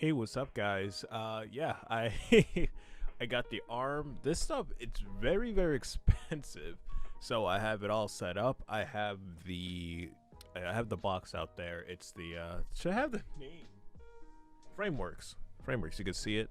Hey, what's up, guys? Yeah, I I got the arm. This stuff, it's very, very expensive. So I have it all set up. I have the box out there. It's the should I have the name? Frameworks. Frameworks. You can see it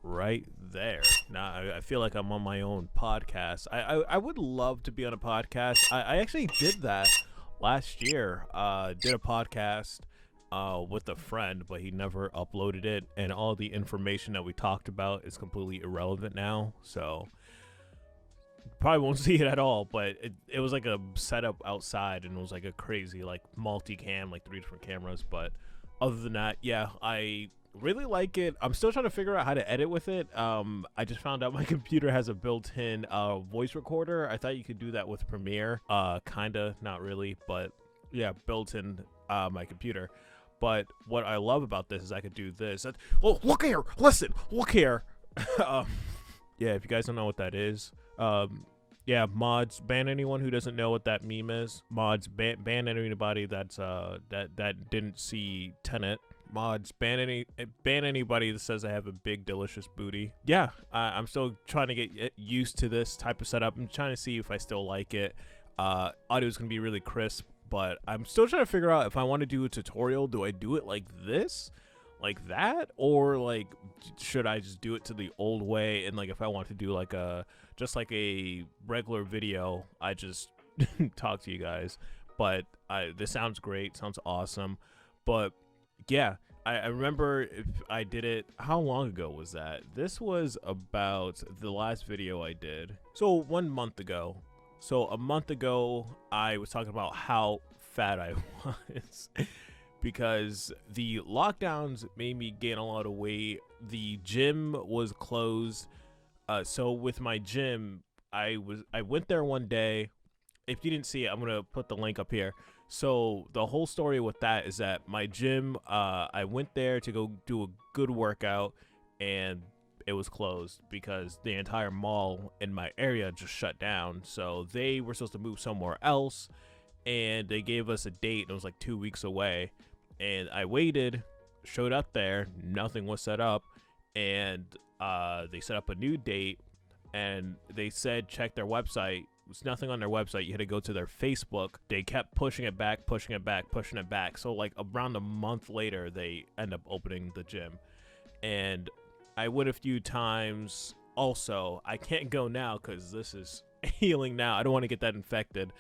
right there. Now I feel like I'm on my own podcast. I would love to be on a podcast. I actually did that last year. Did a podcast with a friend, but he never uploaded it, and all the information that we talked about is completely irrelevant now. So probably won't see it at all. But it was like a setup outside, and it was like a crazy like multicam, like three different cameras. But other than that, yeah, I really like it. I'm still trying to figure out how to edit with it. I just found out my computer has a built-in voice recorder. I thought you could do that with Premiere. Kinda, not really, but yeah, built in my computer. But what I love about this is I could do this. Oh, look here! Listen, look here. Yeah, if you guys don't know what that is, yeah, mods, ban anyone who doesn't know what that meme is. Mods, ban anybody that's that didn't see Tenet. Mods, ban anybody that says I have a big delicious booty. Yeah, I'm still trying to get used to this type of setup. I'm trying to see if I still like it. Audio is gonna be really crisp, but I'm still trying to figure out if I want to do a tutorial. Do I do it like this, like that, or like should I just do it to the old way? And like if I want to do like just like a regular video, I just talk to you guys. But this sounds great, sounds awesome. But yeah, I remember if I did it, how long ago was that? This was about the last video I did. So 1 month ago. So a month ago, I was talking about how fat I was because the lockdowns made me gain a lot of weight. The gym was closed. So with my gym, I went there one day. If you didn't see it, I'm gonna put the link up here. So the whole story with that is that my gym, I went there to go do a good workout, and it was closed because the entire mall in my area just shut down. So they were supposed to move somewhere else, and they gave us a date, and it was like 2 weeks away. And I waited, showed up there, nothing was set up, and they set up a new date, and they said check their website. Was nothing on their website. You had to go to their Facebook. They kept pushing it back, pushing it back, pushing it back. So like around a month later, they end up opening the gym. And I went a few times. Also, I can't go now because this is healing now. I don't want to get that infected.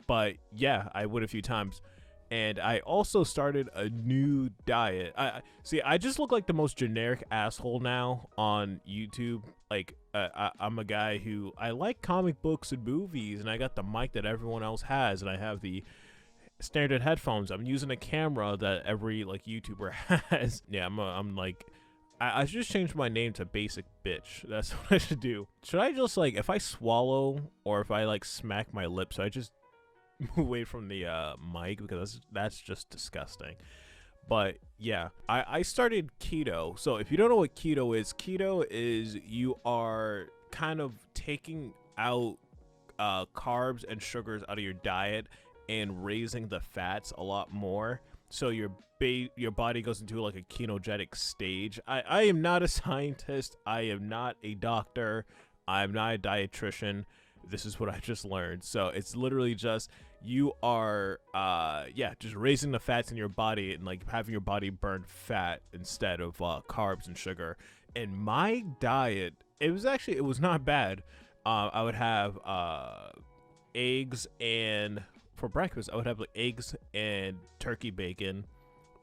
But yeah, I went a few times. And I also started a new diet. I just look like the most generic asshole now on YouTube. Like, I'm a guy who, I like comic books and movies, and I got the mic that everyone else has, and I have the standard headphones. I'm using a camera that every like YouTuber has. Yeah, I'm like, I should just change my name to Basic Bitch. That's what I should do. Should I just like, if I swallow or if I like smack my lips, I just move away from the mic because that's just disgusting. But yeah, I started keto. So if you don't know what keto is you are kind of taking out carbs and sugars out of your diet and raising the fats a lot more. So your body goes into like a ketogenic stage. I am not a scientist. I am not a doctor. I'm not a dietitian. This is what I just learned. So it's literally just you are just raising the fats in your body and like having your body burn fat instead of carbs and sugar. And my diet, it was not bad. I would have eggs, and for breakfast I would have like eggs and turkey bacon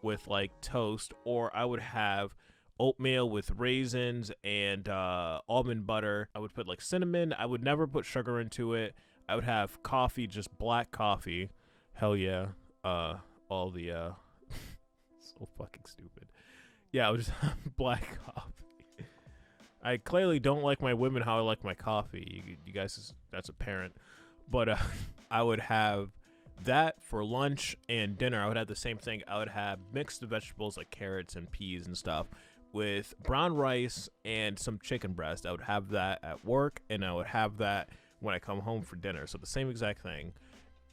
with like toast, or I would have oatmeal with raisins and almond butter. I would put like cinnamon. I would never put sugar into it. I would have coffee, just black coffee. Hell yeah. All the so fucking stupid. Yeah, I would just have black coffee. I clearly don't like my women how I like my coffee. You guys, that's apparent. But I would have that for lunch and dinner. I would have the same thing. I would have mixed vegetables like carrots and peas and stuff with brown rice and some chicken breast. I would have that at work, and I would have that when I come home for dinner. So the same exact thing.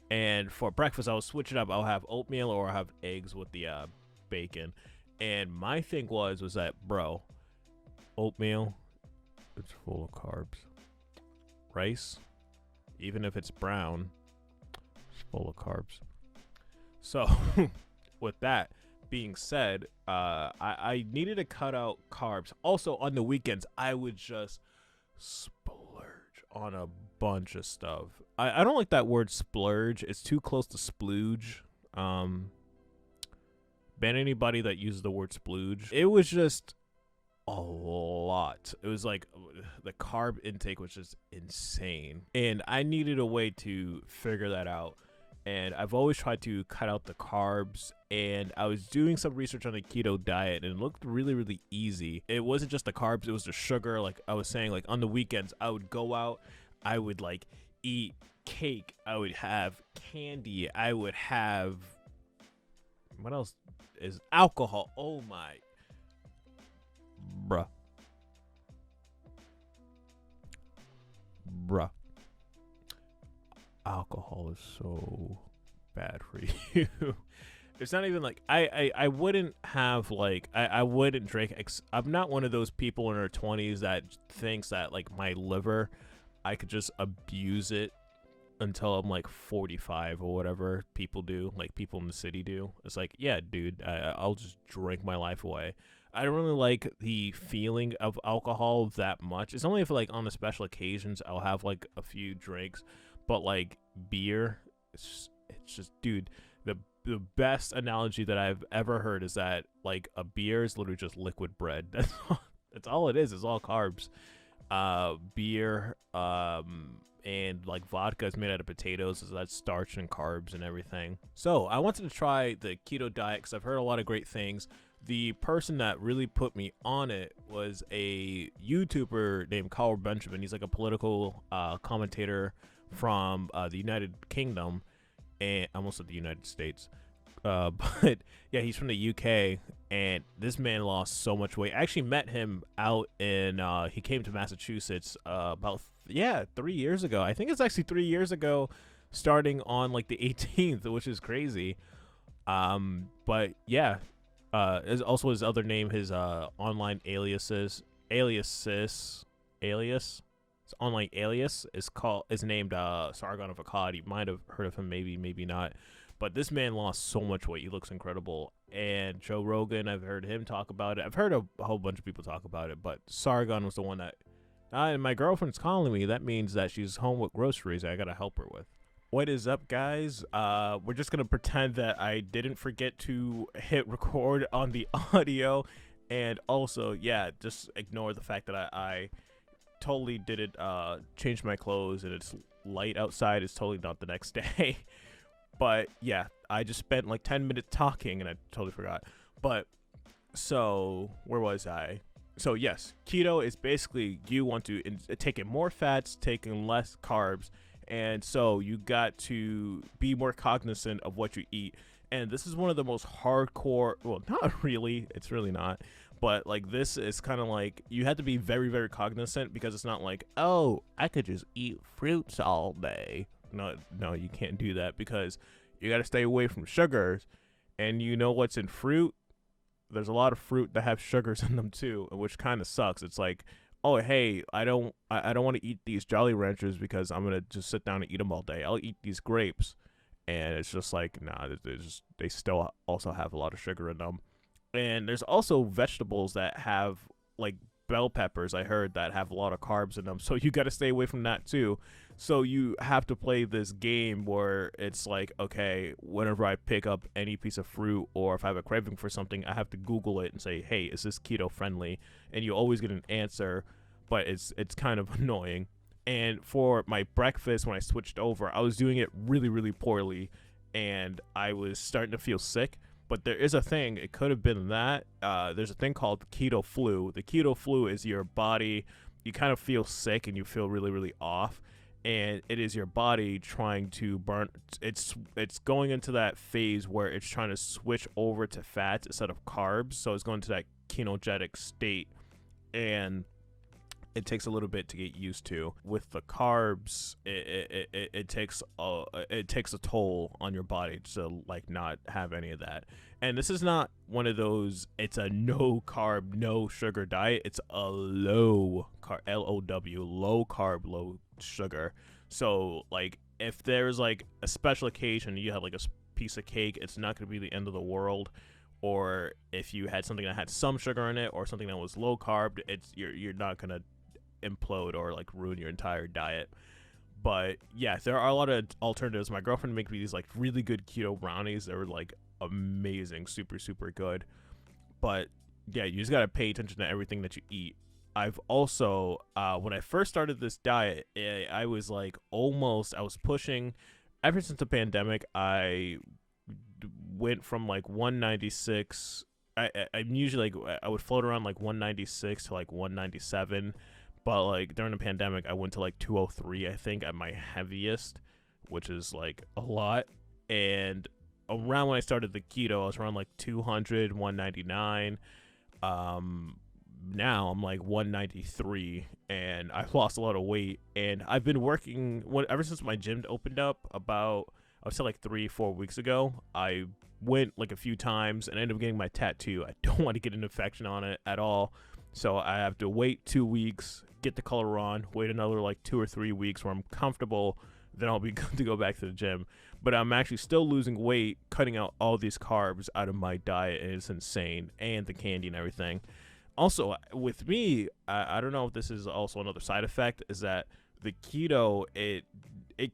And for breakfast, I'll switch it up. I'll have oatmeal, or I'll have eggs with the bacon. And my thing was that, bro, oatmeal, it's full of carbs. Rice, even if it's brown, it's full of carbs. So with that being said, I needed to cut out carbs. Also on the weekends, I would just splurge on a bunch of stuff. I don't like that word splurge. It's too close to splooge. Ban anybody that uses the word splooge. It was just a lot. It was like the carb intake was just insane, and I needed a way to figure that out. And I've always tried to cut out the carbs, and I was doing some research on the keto diet, and it looked really, really easy. It wasn't just the carbs, it was the sugar. Like I was saying, like on the weekends, I would go out, I would like eat cake, I would have candy, I would have, what else is alcohol? Oh my, bruh. Alcohol is so bad for you. It's not even like I wouldn't have like I wouldn't drink. I'm not one of those people in their 20s that thinks that like my liver, I could just abuse it until I'm like 45 or whatever people do, like people in the city do. It's like, yeah, dude, I'll just drink my life away. I don't really like the feeling of alcohol that much. It's only if like on the special occasions I'll have like a few drinks. But like beer, it's just, dude, the best analogy that I've ever heard is that like a beer is literally just liquid bread. That's all it is. It's all carbs. Beer, and like vodka is made out of potatoes, so that's starch and carbs and everything. So I wanted to try the keto diet because I've heard a lot of great things. The person that really put me on it was a YouTuber named Carl Benjamin. He's like a political commentator from the United Kingdom, and almost at the United States, but yeah, he's from the UK, and this man lost so much weight. I actually met him out in he came to Massachusetts about 3 years ago. I think it's actually 3 years ago, starting on like the 18th, which is crazy. But yeah, is also his other name, his online alias online alias is named Sargon of Akkad. You might have heard of him, maybe not, but this man lost so much weight. He looks incredible. And Joe Rogan, I've heard him talk about it. I've heard a whole bunch of people talk about it, but Sargon was the one that and my girlfriend's calling me. That means that she's home with groceries I gotta help her with. What is up, guys? We're just gonna pretend that I didn't forget to hit record on the audio, and also, yeah, just ignore the fact that I totally didn't change my clothes, and it's light outside. It's totally not the next day. But yeah, I just spent like 10 minutes talking and I totally forgot. But so where was I? So yes, keto is basically you want to take in more fats, taking less carbs, and so you got to be more cognizant of what you eat. And this is one of the most hardcore, well, not really, it's really not, but like this is kind of like you have to be very, very cognizant, because it's not like, oh, I could just eat fruits all day. No, you can't do that, because you got to stay away from sugars. And you know what's in fruit? There's a lot of fruit that have sugars in them too, which kind of sucks. It's like, oh, hey, I don't want to eat these Jolly Ranchers because I'm gonna just sit down and eat them all day. I'll eat these grapes, and it's just like, nah, they still also have a lot of sugar in them. And there's also vegetables that have like bell peppers, I heard, that have a lot of carbs in them, so you got to stay away from that too. So you have to play this game where it's like, okay, whenever I pick up any piece of fruit, or if I have a craving for something, I have to Google it and say, hey, is this keto friendly? And you always get an answer, but it's kind of annoying. And for my breakfast, when I switched over, I was doing it really, really poorly, and I was starting to feel sick. But there is a thing, it could have been that, there's a thing called keto flu. The keto flu is your body, you kind of feel sick and you feel really, really off. And it is your body trying to burn, it's going into that phase where it's trying to switch over to fats instead of carbs. So it's going to that ketogenic state. And it takes a little bit to get used to. With the carbs, it takes a toll on your body to like not have any of that. And this is not one of those, it's a no carb, no sugar diet. It's a low carb, LOW, low carb, low sugar. So like if there's like a special occasion, you have like a piece of cake, it's not going to be the end of the world. Or if you had something that had some sugar in it, or something that was low carb, you're not going to implode or like ruin your entire diet. But yeah, there are a lot of alternatives. My girlfriend makes me these like really good keto brownies. They're like amazing, super super good. But yeah, you just gotta pay attention to everything that you eat. I've also when I first started this diet, I was like I was pushing ever since the pandemic. I went from like 196. I'm usually like I would float around like 196 to like 197. But like during the pandemic, I went to like 203, I think, at my heaviest, which is like a lot. And around when I started the keto, I was around like 200, 199. Now I'm like 193, and I've lost a lot of weight. And I've been working ever since my gym opened up about, I would say like 3-4 weeks ago. I went like a few times and ended up getting my tattoo. I don't want to get an infection on it at all. So I have to wait 2 weeks, get the color on, wait another like 2 or 3 weeks where I'm comfortable, then I'll be good to go back to the gym. But I'm actually still losing weight, cutting out all these carbs out of my diet, and it's insane, and the candy and everything. Also, with me, I don't know if this is also another side effect, is that the keto, it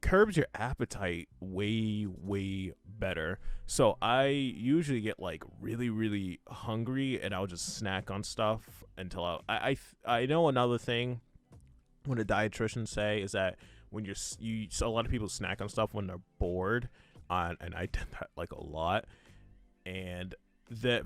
curbs your appetite way better. So I usually get like really hungry, and I'll just snack on stuff until I know another thing when a dietitian say is that when so a lot of people snack on stuff when they're bored, and I did that like a lot. And that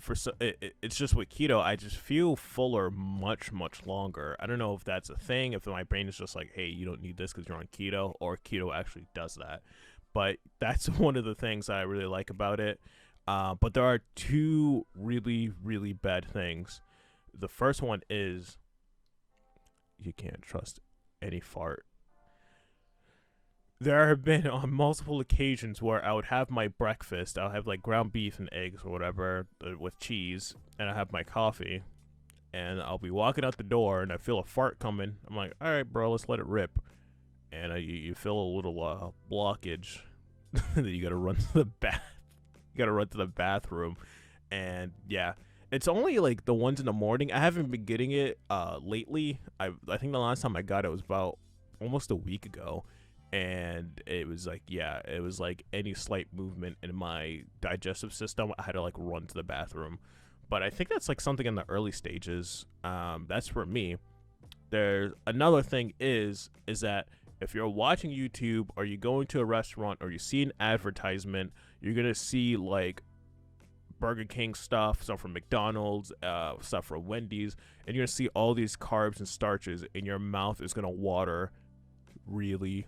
it's just with keto, I just feel fuller much longer. I don't know if that's a thing, if my brain is just like, hey, you don't need this because you're on keto, or keto actually does that. But that's one of the things that I really like about it. But there are two really bad things. The first one is you can't trust any fart. There have been on multiple occasions where I would have my breakfast. I'll have like ground beef and eggs or whatever with cheese, and I have my coffee, and I'll be walking out the door, and I feel a fart coming. I'm like, all right, bro, let's let it rip. And you feel a little blockage that you gotta run to the You gotta run to the bathroom, and yeah, it's only like the ones in the morning. I haven't been getting it lately. I think the last time I got it was about almost a week ago. And it was like, yeah, it was like any slight movement in my digestive system, I had to like run to the bathroom. But I think that's like something in the early stages. That's for me. There's another thing is that if you're watching YouTube, or you go into a restaurant, or you see an advertisement, you're gonna see like Burger King stuff from McDonald's, stuff from Wendy's, and you're gonna see all these carbs and starches, and your mouth is gonna water really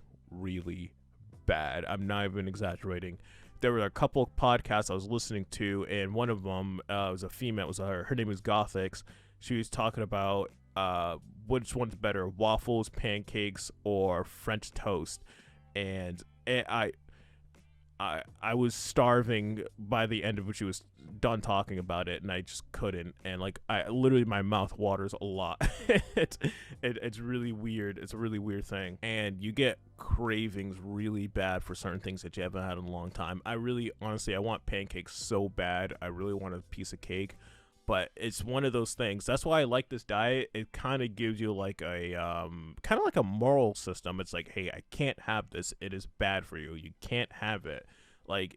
bad. I'm not even exaggerating. There were a couple podcasts I was listening to, and one of them was a female. Her name was Gothix. She was talking about which one's better, waffles, pancakes, or French toast. And I was starving by the end of when she was done talking about it, and I just couldn't. And like literally my mouth waters a lot. It's really weird. It's a really weird thing, and you get cravings really bad for certain things that you haven't had in a long time. I want pancakes so bad. I really want a piece of cake. But it's one of those things. That's why I like this diet. It kind of gives you like a kind of like a moral system. It's like, hey, I can't have this. It is bad for you. You can't have it. Like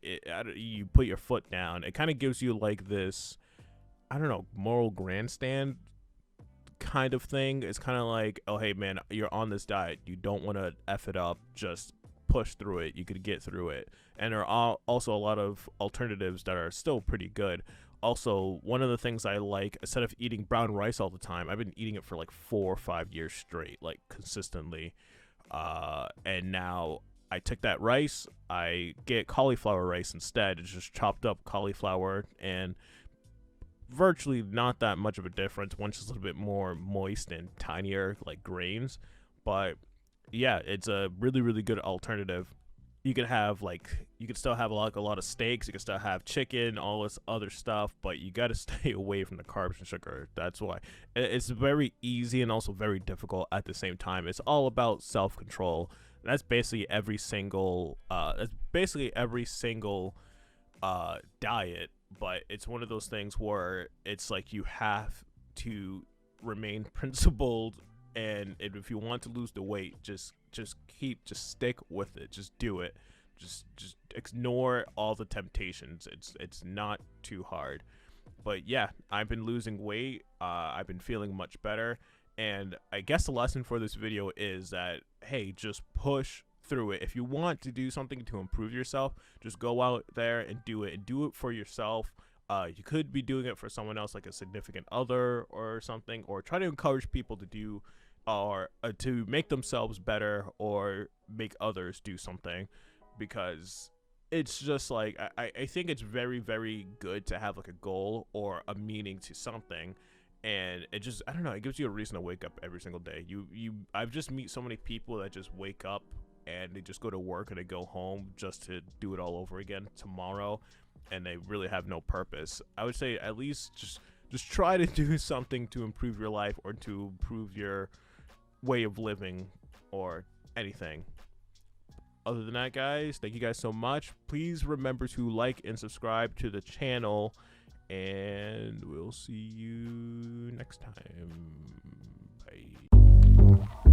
you put your foot down. It kind of gives you like this, I don't know, moral grandstand kind of thing. It's kind of like, oh, hey man, you're on this diet. You don't want to F it up. Just push through it. You could get through it. And there are also a lot of alternatives that are still pretty good. Also, one of the things I like, instead of eating brown rice all the time, I've been eating it for like 4 or 5 years straight, like consistently. And now I took that rice, I get cauliflower rice instead. It's just chopped up cauliflower and virtually not that much of a difference. One's just a little bit more moist and tinier, like grains. But yeah, it's a really, really good alternative. You could have you could still have a lot of steaks. You could still have chicken, all this other stuff, but you got to stay away from the carbs and sugar. That's why it's very easy and also very difficult at the same time. It's all about self control. That's basically every single. Diet, but it's one of those things where it's like you have to remain principled, and if you want to lose the weight, just stick with it. Just do it. Just ignore all the temptations. It's not too hard. But yeah, I've been losing weight. I've been feeling much better, and I guess the lesson for this video is that, hey, just push through it. If you want to do something to improve yourself, just go out there and do it for yourself. You could be doing it for someone else, like a significant other or something, or try to encourage people to do or to make themselves better or make others do something, because it's just like I think it's very, very good to have like a goal or a meaning to something. And it just, I don't know, it gives you a reason to wake up every single day. I've just meet so many people that just wake up and they just go to work and they go home just to do it all over again tomorrow, and they really have no purpose. I would say at least just try to do something to improve your life or to improve your way of living or anything. Other than that, guys, thank you guys so much. Please remember to like and subscribe to the channel, and we'll see you next time. Bye.